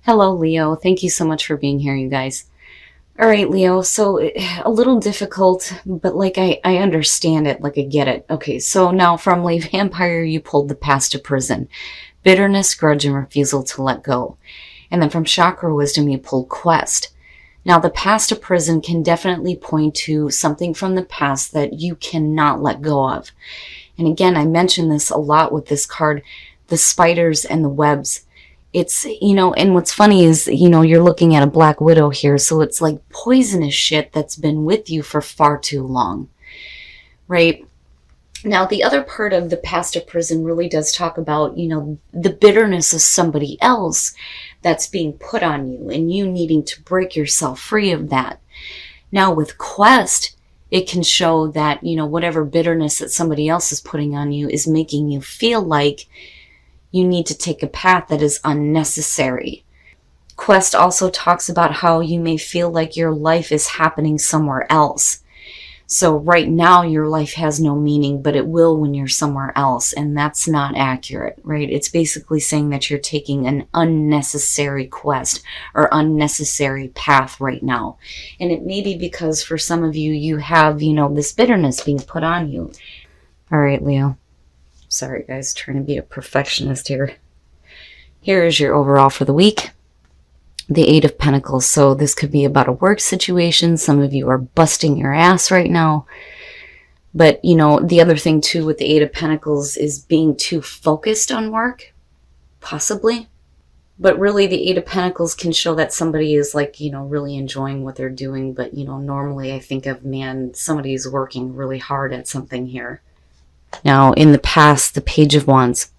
Hello, Leo. Thank you so much for being here, you guys. All right, Leo. So a little difficult, but I understand it. Like I get it. Okay, so now from Lay Vampire, you pulled the past to prison, bitterness, grudge, and refusal to let go. And then from Chakra Wisdom, you pulled quest. Now, the past to prison can definitely point to something from the past that you cannot let go of. And again, I mentioned this a lot with this card, the spiders and the webs. And what's funny is, you're looking at a Black Widow here, so it's like poisonous shit that's been with you for far too long, right? Now, the other part of the past of prison really does talk about, the bitterness of somebody else that's being put on you and you needing to break yourself free of that. Now, with Quest, it can show that, whatever bitterness that somebody else is putting on you is making you feel like you need to take a path that is unnecessary. Quest also talks about how you may feel like your life is happening somewhere else. So right now your life has no meaning, but it will when you're somewhere else, and that's not accurate, right? It's basically saying that you're taking an unnecessary quest or unnecessary path right now. And it may be because for some of you, you have, this bitterness being put on you. All right, Leo. Sorry, guys, trying to be a perfectionist here. Here is your overall for the week. The Eight of Pentacles. So this could be about a work situation. Some of you are busting your ass right now. But, the other thing, too, with the Eight of Pentacles is being too focused on work. Possibly. But really, the Eight of Pentacles can show that somebody is, really enjoying what they're doing. But, normally I think of, man, somebody is working really hard at something here. Now, in the past, the Page of Wands.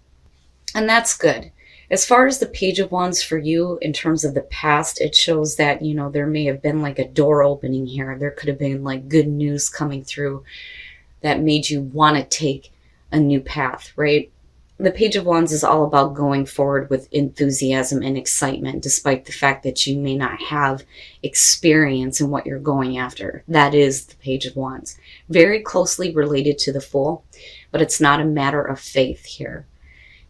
And that's good. As far as the Page of Wands for you, in terms of the past, it shows that, there may have been like a door opening here. There could have been like good news coming through that made you want to take a new path, right? The Page of Wands is all about going forward with enthusiasm and excitement, despite the fact that you may not have experience in what you're going after. That is the Page of Wands. Very closely related to the Fool, but it's not a matter of faith here.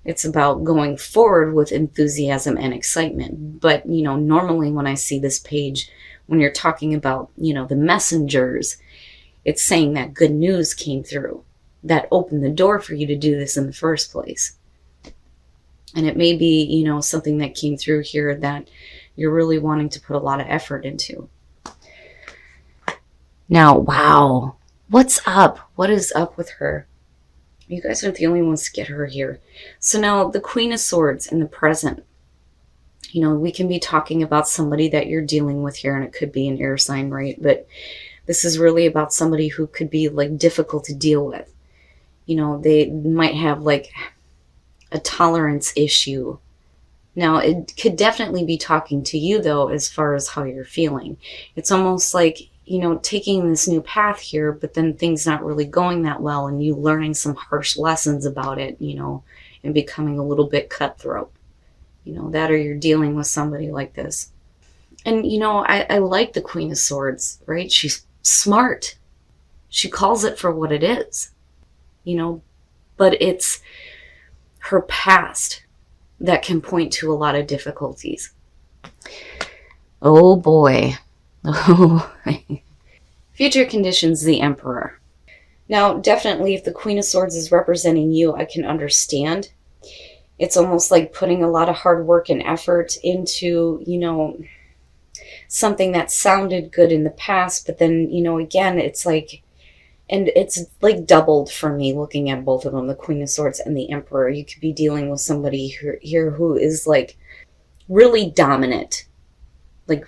It's about going forward with enthusiasm and excitement. But, normally when I see this page, when you're talking about, the messengers, it's saying that good news came through that opened the door for you to do this in the first place. And it may be, something that came through here that you're really wanting to put a lot of effort into. Now, wow, what's up? What is up with her? You guys aren't the only ones to get her here. So now the Queen of Swords in the present. We can be talking about somebody that you're dealing with here, and it could be an air sign, right? But this is really about somebody who could be difficult to deal with. They might have a tolerance issue. Now, it could definitely be talking to you, though, as far as how you're feeling. It's almost like, taking this new path here, but then things not really going that well, and you learning some harsh lessons about it, and becoming a little bit cutthroat. That, or you're dealing with somebody like this. And, I like the Queen of Swords, right? She's smart. She calls it for what it is, but it's her past that can point to a lot of difficulties. Oh boy. Oh. Future conditions, the Emperor. Now, definitely, if the Queen of Swords is representing you, I can understand. It's almost like putting a lot of hard work and effort into, something that sounded good in the past, but then, again, it's like, and it's like doubled for me looking at both of them, the Queen of Swords and the Emperor. You could be dealing with somebody here who is really dominant.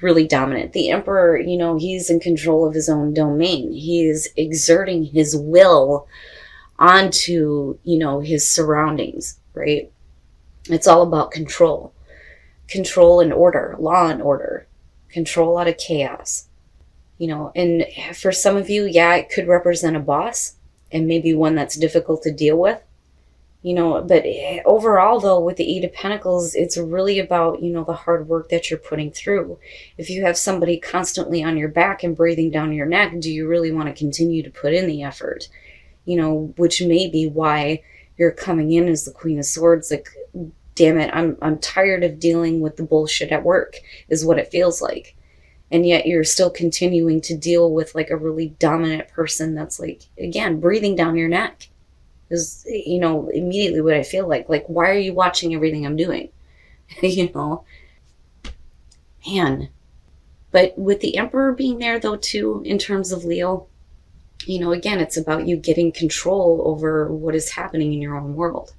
Really dominant. The Emperor, he's in control of his own domain. He is exerting his will onto, his surroundings, right? It's all about control. Control and order, law and order. Control out of chaos. And for some of you, yeah, it could represent a boss, and maybe one that's difficult to deal with. But overall, though, with the Eight of Pentacles, it's really about, the hard work that you're putting through. If you have somebody constantly on your back and breathing down your neck, do you really want to continue to put in the effort? Which may be why you're coming in as the Queen of Swords, damn it, I'm tired of dealing with the bullshit at work, is what it feels like. And yet you're still continuing to deal with like a really dominant person that's like, again, breathing down your neck. Is, you know, immediately what I feel like, why are you watching everything I'm doing? You know, man. But with the Emperor being there though too, in terms of Leo, you know, again, it's about you getting control over what is happening in your own world,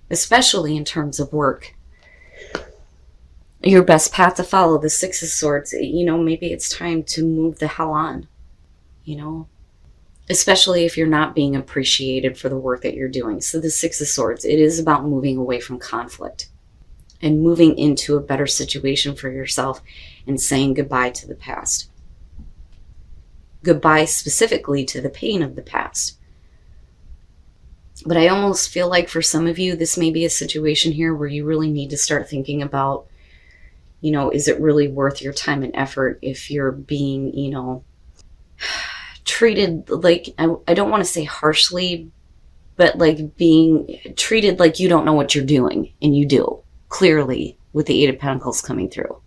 especially in terms of work. Your best path to follow, the Six of Swords, you know, maybe it's time to move the hell on, you know, especially if you're not being appreciated for the work that you're doing. So the Six of Swords, it is about moving away from conflict and moving into a better situation for yourself and saying goodbye to the past. Goodbye specifically to the pain of the past. But I almost feel like for some of you, this may be a situation here where you really need to start thinking about, you know, is it really worth your time and effort if you're being, you know, treated like, I don't want to say harshly, but like being treated like you don't know what you're doing, and you do, clearly, with the Eight of Pentacles coming through.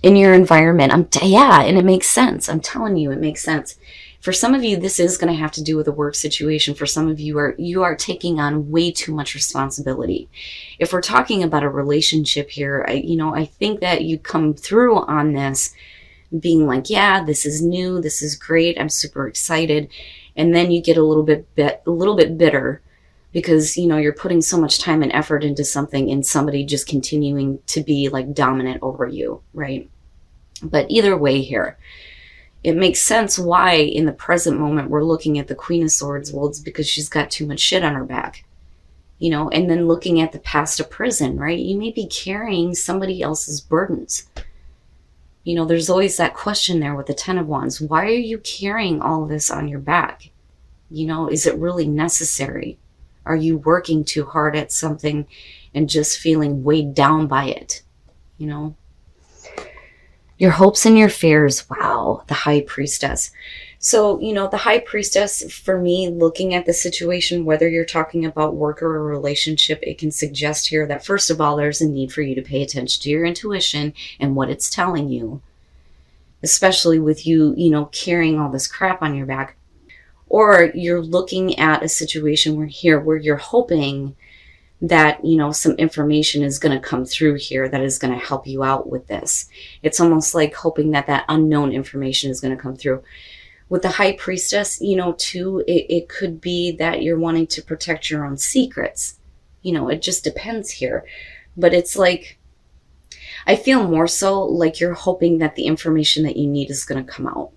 In your environment, yeah, and it makes sense. I'm telling you, it makes sense. For some of you, this is going to have to do with a work situation. For some of you, you are taking on way too much responsibility. If we're talking about a relationship here, I think that you come through on this being like, yeah, this is new, this is great, I'm super excited, and then you get a little bit bitter because, you know, you're putting so much time and effort into something and somebody just continuing to be like dominant over you, right? But either way here, it makes sense why in the present moment we're looking at the Queen of Swords. Well, it's because she's got too much shit on her back, you know, and then looking at the past of prison, right? You may be carrying somebody else's burdens. You know, there's always that question there with the Ten of Wands. Why are you carrying all of this on your back? You know, is it really necessary? Are you working too hard at something and just feeling weighed down by it? You know, your hopes and your fears. Wow, the High Priestess. So, you know, the High Priestess, for me, looking at the situation, whether you're talking about work or a relationship, it can suggest here that, first of all, there's a need for you to pay attention to your intuition and what it's telling you, especially with you, you know, carrying all this crap on your back. Or you're looking at a situation where you're hoping that, you know, some information is going to come through here that is going to help you out with this. It's almost like hoping that unknown information is going to come through. With the High Priestess, you know, too, it could be that you're wanting to protect your own secrets. You know, it just depends here. But it's like, I feel more so like you're hoping that the information that you need is going to come out.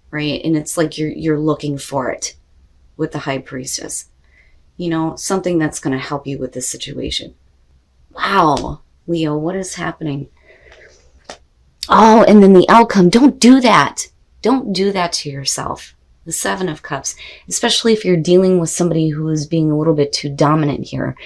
Right? And it's like you're looking for it with the High Priestess. You know, something that's going to help you with this situation. Wow, Leo, what is happening? Oh, and then the outcome. Don't do that. Don't do that to yourself. The Seven of Cups, especially if you're dealing with somebody who is being a little bit too dominant here.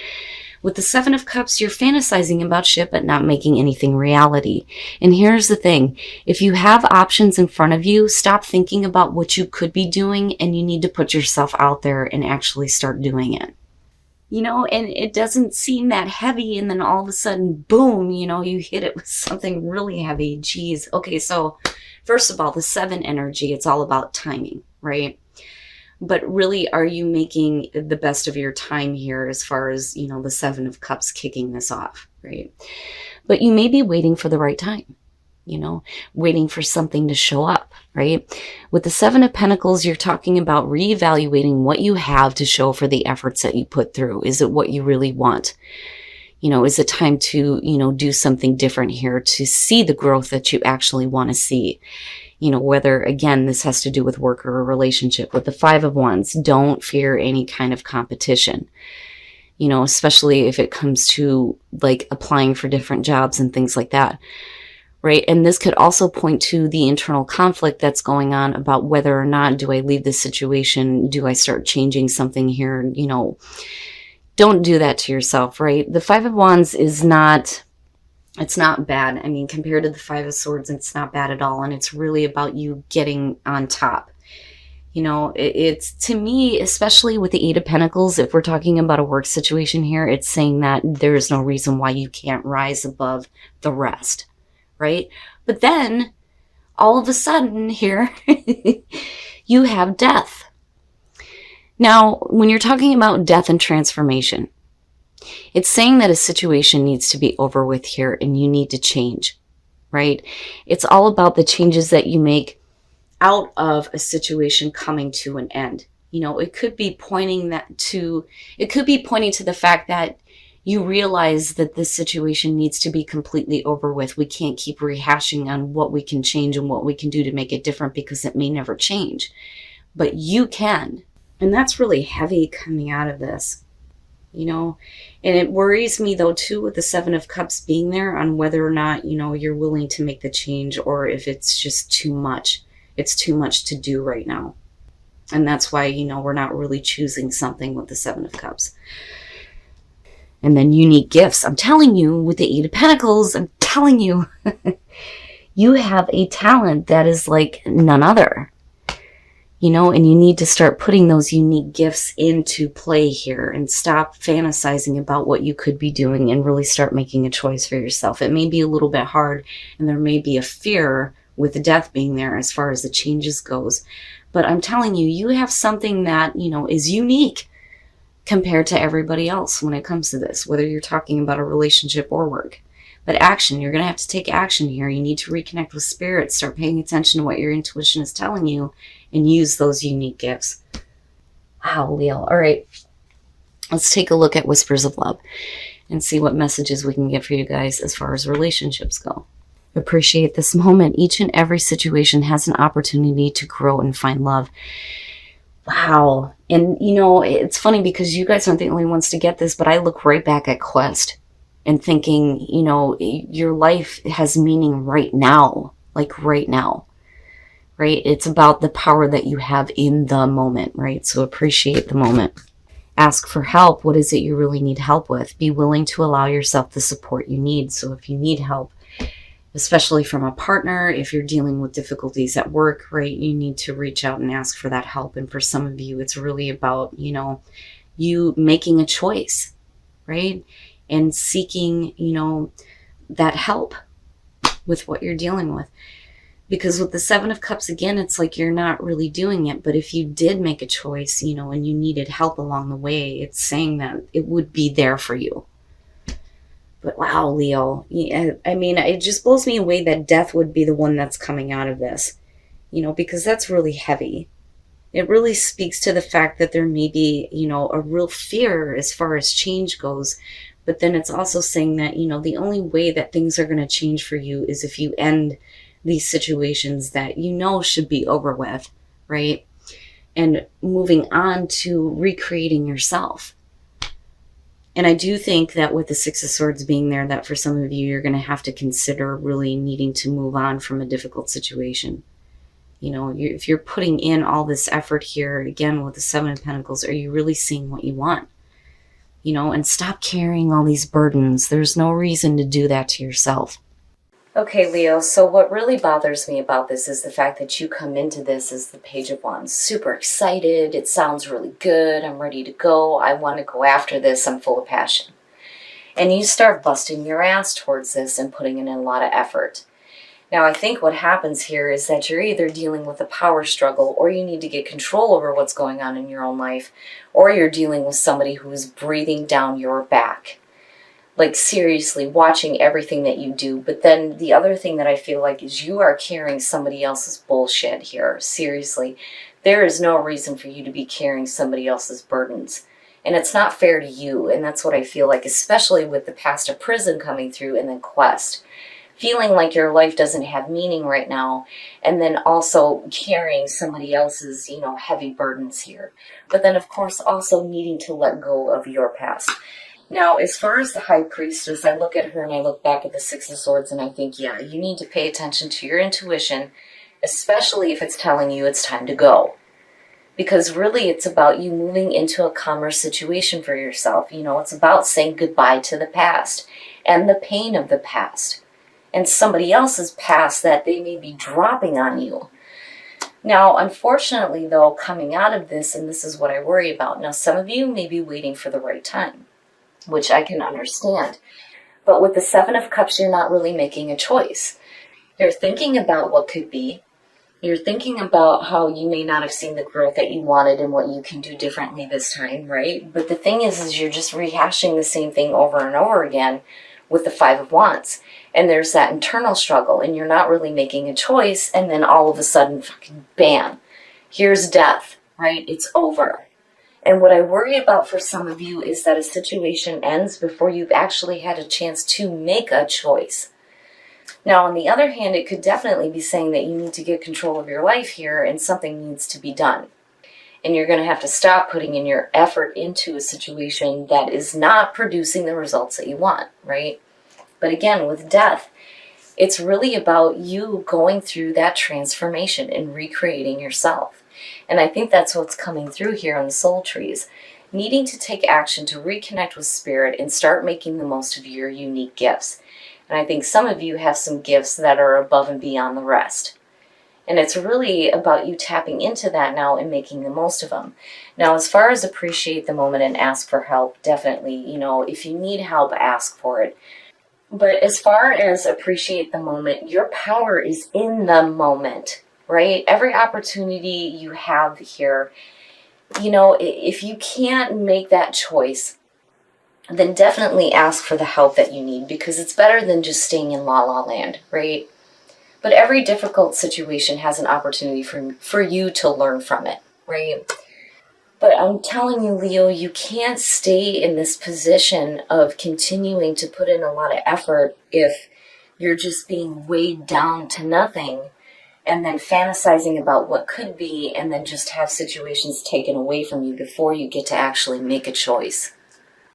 With the Seven of Cups, you're fantasizing about shit, but not making anything reality. And here's the thing. If you have options in front of you, stop thinking about what you could be doing, and you need to put yourself out there and actually start doing it. You know, and it doesn't seem that heavy, and then all of a sudden, boom, you know, you hit it with something really heavy. Geez. Okay, so first of all, the Seven energy, it's all about timing, right? But really, are you making the best of your time here as far as, you know, the Seven of Cups kicking this off, right? But you may be waiting for the right time, you know, waiting for something to show up, right? With the Seven of Pentacles, you're talking about reevaluating what you have to show for the efforts that you put through. Is it what you really want? You know, is it time to, you know, do something different here to see the growth that you actually want to see? You know, whether, again, this has to do with work or a relationship. With the Five of Wands, don't fear any kind of competition. You know, especially if it comes to like applying for different jobs and things like that, right? And this could also point to the internal conflict that's going on about whether or not do I leave this situation? Do I start changing something here? You know, don't do that to yourself, right? The Five of Wands is not... It's not bad. I mean, compared to the Five of Swords, it's not bad at all. And it's really about you getting on top. You know, it's to me, especially with the Eight of Pentacles, if we're talking about a work situation here, it's saying that there's no reason why you can't rise above the rest, right? But then all of a sudden here, you have death. Now, when you're talking about death and transformation, it's saying that a situation needs to be over with here and you need to change, right? It's all about the changes that you make out of a situation coming to an end. You know, it could be pointing to the fact that you realize that this situation needs to be completely over with. We can't keep rehashing on what we can change and what we can do to make it different, because it may never change. But you can. And that's really heavy coming out of this, you know. And it worries me though too, with the Seven of Cups being there, on whether or not, you know, you're willing to make the change, or if it's just too much. It's too much to do right now. And that's why, you know, we're not really choosing something with the Seven of Cups. And then unique gifts. I'm telling you, with the Eight of Pentacles, I'm telling you, you have a talent that is like none other. You know, and you need to start putting those unique gifts into play here and stop fantasizing about what you could be doing and really start making a choice for yourself. It may be a little bit hard, and there may be a fear with the death being there as far as the changes goes. But I'm telling you, you have something that, you know, is unique compared to everybody else when it comes to this, whether you're talking about a relationship or work. But action, you're going to have to take action here. You need to reconnect with spirit, start paying attention to what your intuition is telling you, and use those unique gifts. Wow, Leo. All right, let's take a look at Whispers of Love and see what messages we can get for you guys as far as relationships go. Appreciate this moment. Each and every situation has an opportunity to grow and find love. Wow. And, you know, it's funny because you guys aren't the only ones to get this, but I look right back at Quest and thinking, you know, your life has meaning right now, like right now, right? It's about the power that you have in the moment, right? So appreciate the moment. Ask for help. What is it you really need help with? Be willing to allow yourself the support you need. So if you need help, especially from a partner, if you're dealing with difficulties at work, right, you need to reach out and ask for that help. And for some of you, it's really about, you know, you making a choice, right? And seeking, you know, that help with what you're dealing with. Because with the Seven of Cups, again, it's like you're not really doing it. But if you did make a choice, you know, and you needed help along the way, it's saying that it would be there for you. But wow, Leo, I mean, it just blows me away that death would be the one that's coming out of this, you know, because that's really heavy. It really speaks to the fact that there may be, you know, a real fear as far as change goes. But then it's also saying that, you know, the only way that things are going to change for you is if you end these situations that you know should be over with, right? And moving on to recreating yourself. And I do think that with the Six of Swords being there, that for some of you, you're going to have to consider really needing to move on from a difficult situation. You know, if you're putting in all this effort here, again, with the Seven of Pentacles, are you really seeing what you want? You know, and stop carrying all these burdens. There's no reason to do that to yourself. Okay, Leo, so what really bothers me about this is the fact that you come into this as the Page of Wands. Super excited. It sounds really good. I'm ready to go. I want to go after this. I'm full of passion. And you start busting your ass towards this and putting in a lot of effort. Now, I think what happens here is that you're either dealing with a power struggle, or you need to get control over what's going on in your own life, or you're dealing with somebody who is breathing down your back. Like, seriously, watching everything that you do. But then the other thing that I feel like is you are carrying somebody else's bullshit here. Seriously, there is no reason for you to be carrying somebody else's burdens. And it's not fair to you. And that's what I feel like, especially with the Past of Prison coming through and then Quest. Feeling like your life doesn't have meaning right now. And then also carrying somebody else's, you know, heavy burdens here. But then, of course, also needing to let go of your past. Now, as far as the High Priestess, I look at her and I look back at the Six of Swords and I think, yeah, you need to pay attention to your intuition, especially if it's telling you it's time to go. Because really it's about you moving into a calmer situation for yourself. You know, it's about saying goodbye to the past and the pain of the past and somebody else's past that they may be dropping on you. Now, unfortunately, though, coming out of this, and this is what I worry about. Now, some of you may be waiting for the right time, which I can understand. But with the Seven of Cups, you're not really making a choice. You're thinking about what could be. You're thinking about how you may not have seen the growth that you wanted and what you can do differently this time, right? But the thing is you're just rehashing the same thing over and over again with the Five of Wands. And there's that internal struggle, and you're not really making a choice, and then all of a sudden, fucking bam, here's death, right? It's over. And what I worry about for some of you is that a situation ends before you've actually had a chance to make a choice. Now, on the other hand, it could definitely be saying that you need to get control of your life here and something needs to be done. And you're going to have to stop putting in your effort into a situation that is not producing the results that you want, right? But again, with death, it's really about you going through that transformation and recreating yourself. And I think that's what's coming through here on the soul trees. Needing to take action to reconnect with spirit and start making the most of your unique gifts. And I think some of you have some gifts that are above and beyond the rest. And it's really about you tapping into that now and making the most of them. Now, as far as appreciate the moment and ask for help, definitely, if you need help, ask for it. But as far as appreciate the moment, your power is in the moment, right? Every opportunity you have here, if you can't make that choice, then definitely ask for the help that you need, because it's better than just staying in la la land, right? But every difficult situation has an opportunity for you to learn from it, right? But I'm telling you, Leo, you can't stay in this position of continuing to put in a lot of effort if you're just being weighed down to nothing and then fantasizing about what could be and then just have situations taken away from you before you get to actually make a choice.